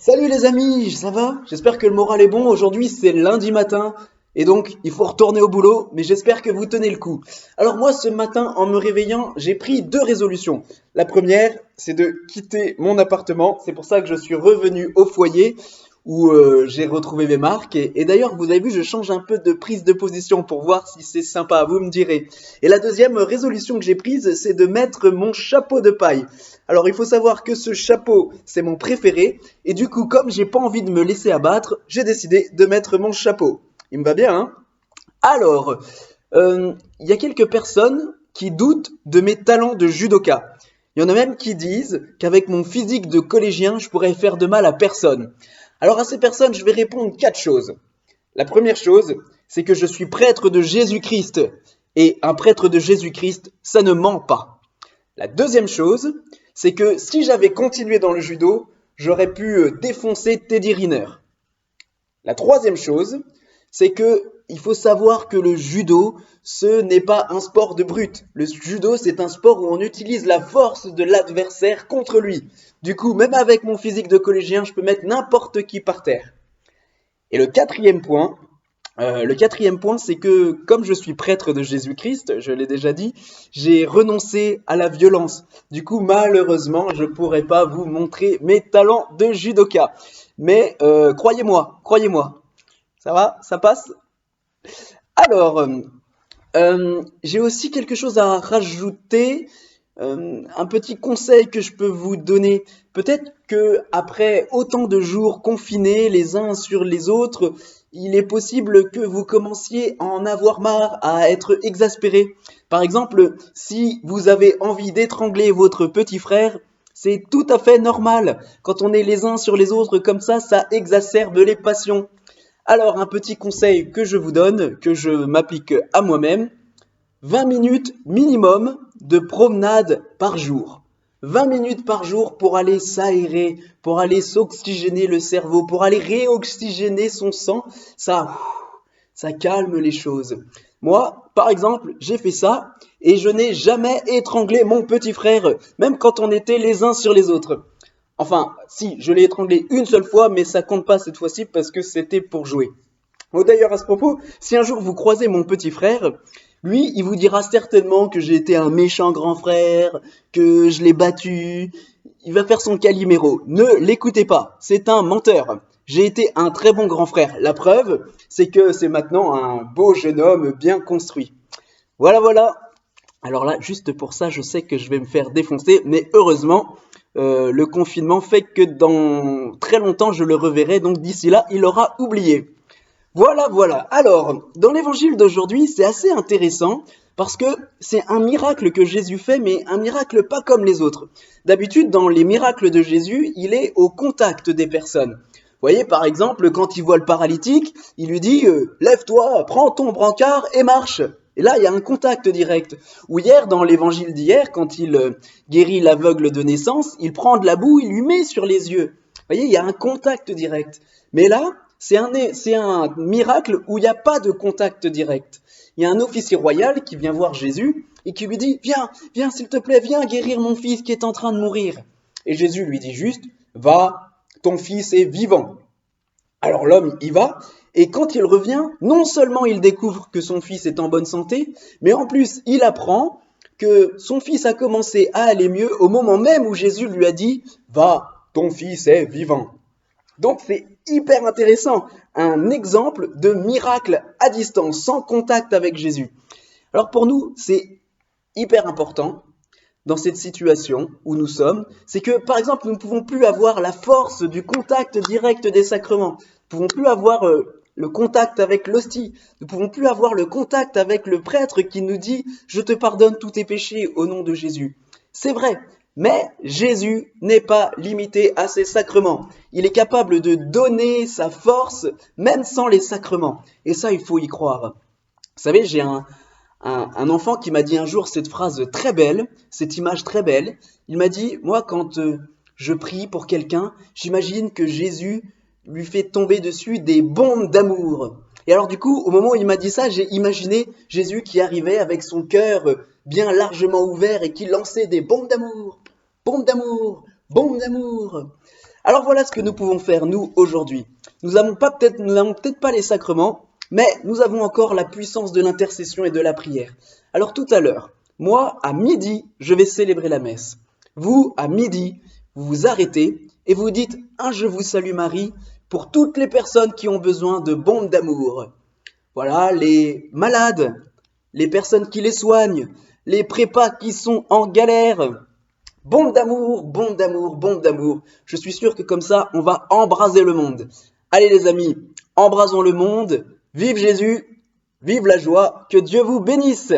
Salut les amis, ça va? J'espère que le moral est bon. Aujourd'hui, c'est lundi matin et donc il faut retourner au boulot, mais j'espère que vous tenez le coup. Alors moi, ce matin, en me réveillant, j'ai pris deux résolutions. La première, c'est de quitter mon appartement. C'est pour ça que je suis revenu au foyer où j'ai retrouvé mes marques. Et d'ailleurs, vous avez vu, je change un peu de prise de position pour voir si c'est sympa, vous me direz. Et la deuxième résolution que j'ai prise, c'est de mettre mon chapeau de paille. Alors il faut savoir que ce chapeau, c'est mon préféré. Et du coup, comme j'ai pas envie de me laisser abattre, j'ai décidé de mettre mon chapeau. Il me va bien, hein? Alors, il y a quelques personnes qui doutent de mes talents de judoka. Il y en a même qui disent qu'avec mon physique de collégien, je pourrais faire de mal à personne. Alors à ces personnes, je vais répondre quatre choses. La première chose, c'est que je suis prêtre de Jésus-Christ. Et un prêtre de Jésus-Christ, ça ne ment pas. La deuxième chose, c'est que si j'avais continué dans le judo, j'aurais pu défoncer Teddy Riner. La troisième chose, c'est que il faut savoir que le judo, ce n'est pas un sport de brute. Le judo, c'est un sport où on utilise la force de l'adversaire contre lui. Du coup, même avec mon physique de collégien, je peux mettre n'importe qui par terre. Et le quatrième point, c'est que comme je suis prêtre de Jésus-Christ, je l'ai déjà dit, j'ai renoncé à la violence. Du coup, malheureusement, je ne pourrai pas vous montrer mes talents de judoka. Mais croyez-moi, ça va, ça passe. Alors, j'ai aussi quelque chose à rajouter, un petit conseil que je peux vous donner. Peut-être que après autant de jours confinés les uns sur les autres, il est possible que vous commenciez à en avoir marre, à être exaspéré. Par exemple, si vous avez envie d'étrangler votre petit frère, c'est tout à fait normal. Quand on est les uns sur les autres comme ça exacerbe les passions. Alors, un petit conseil que je vous donne, que je m'applique à moi-même, 20 minutes minimum de promenade par jour. 20 minutes par jour pour aller s'aérer, pour aller s'oxygéner le cerveau, pour aller réoxygéner son sang, ça calme les choses. Moi, par exemple, j'ai fait ça et je n'ai jamais étranglé mon petit frère, même quand on était les uns sur les autres. Enfin, si, je l'ai étranglé une seule fois, mais ça compte pas cette fois-ci parce que c'était pour jouer. Oh, d'ailleurs, à ce propos, si un jour vous croisez mon petit frère, lui, il vous dira certainement que j'ai été un méchant grand frère, que je l'ai battu. Il va faire son Calimero. Ne l'écoutez pas, c'est un menteur. J'ai été un très bon grand frère. La preuve, c'est que c'est maintenant un beau jeune homme bien construit. Voilà, voilà. Alors là, juste pour ça, je sais que je vais me faire défoncer, mais heureusement, le confinement fait que dans très longtemps, je le reverrai. Donc d'ici là, il aura oublié. Voilà, voilà. Alors, dans l'évangile d'aujourd'hui, c'est assez intéressant parce que c'est un miracle que Jésus fait, mais un miracle pas comme les autres. D'habitude, dans les miracles de Jésus, il est au contact des personnes. Vous voyez, par exemple, quand il voit le paralytique, il lui dit lève-toi, prends ton brancard et marche. Et là, il y a un contact direct. Ou hier, dans l'évangile d'hier, quand il guérit l'aveugle de naissance, il prend de la boue, il lui met sur les yeux. Vous voyez, il y a un contact direct. Mais là, c'est un miracle où il n'y a pas de contact direct. Il y a un officier royal qui vient voir Jésus et qui lui dit viens, viens s'il te plaît, viens guérir mon fils qui est en train de mourir. Et Jésus lui dit juste va, ton fils est vivant. Alors l'homme y va, et quand il revient, non seulement il découvre que son fils est en bonne santé, mais en plus il apprend que son fils a commencé à aller mieux au moment même où Jésus lui a dit va, ton fils est vivant. Donc c'est hyper intéressant, un exemple de miracle à distance, sans contact avec Jésus. Alors pour nous, c'est hyper important dans cette situation où nous sommes, c'est que par exemple, nous ne pouvons plus avoir la force du contact direct des sacrements. Nous ne pouvons plus avoir le contact avec l'hostie. Nous ne pouvons plus avoir le contact avec le prêtre qui nous dit « Je te pardonne tous tes péchés au nom de Jésus ». C'est vrai, mais Jésus n'est pas limité à ses sacrements. Il est capable de donner sa force même sans les sacrements. Et ça, il faut y croire. Vous savez, j'ai un enfant qui m'a dit un jour cette phrase très belle, cette image très belle. Il m'a dit, moi, quand je prie pour quelqu'un, j'imagine que Jésus lui fait tomber dessus des bombes d'amour. Et alors du coup, au moment où il m'a dit ça, j'ai imaginé Jésus qui arrivait avec son cœur bien largement ouvert et qui lançait des bombes d'amour, bombes d'amour, bombes d'amour. Alors voilà ce que nous pouvons faire, nous, aujourd'hui. Nous n'avons peut-être pas les sacrements, mais nous avons encore la puissance de l'intercession et de la prière. Alors tout à l'heure, moi, à midi, je vais célébrer la messe. Vous, à midi, vous vous arrêtez et vous dites un Je vous salue Marie pour toutes les personnes qui ont besoin de bombes d'amour. Voilà, les malades, les personnes qui les soignent, les prépas qui sont en galère. Bombe d'amour, bombe d'amour, bombe d'amour. Je suis sûr que comme ça, on va embraser le monde. Allez les amis, embrasons le monde. Vive Jésus, vive la joie, que Dieu vous bénisse.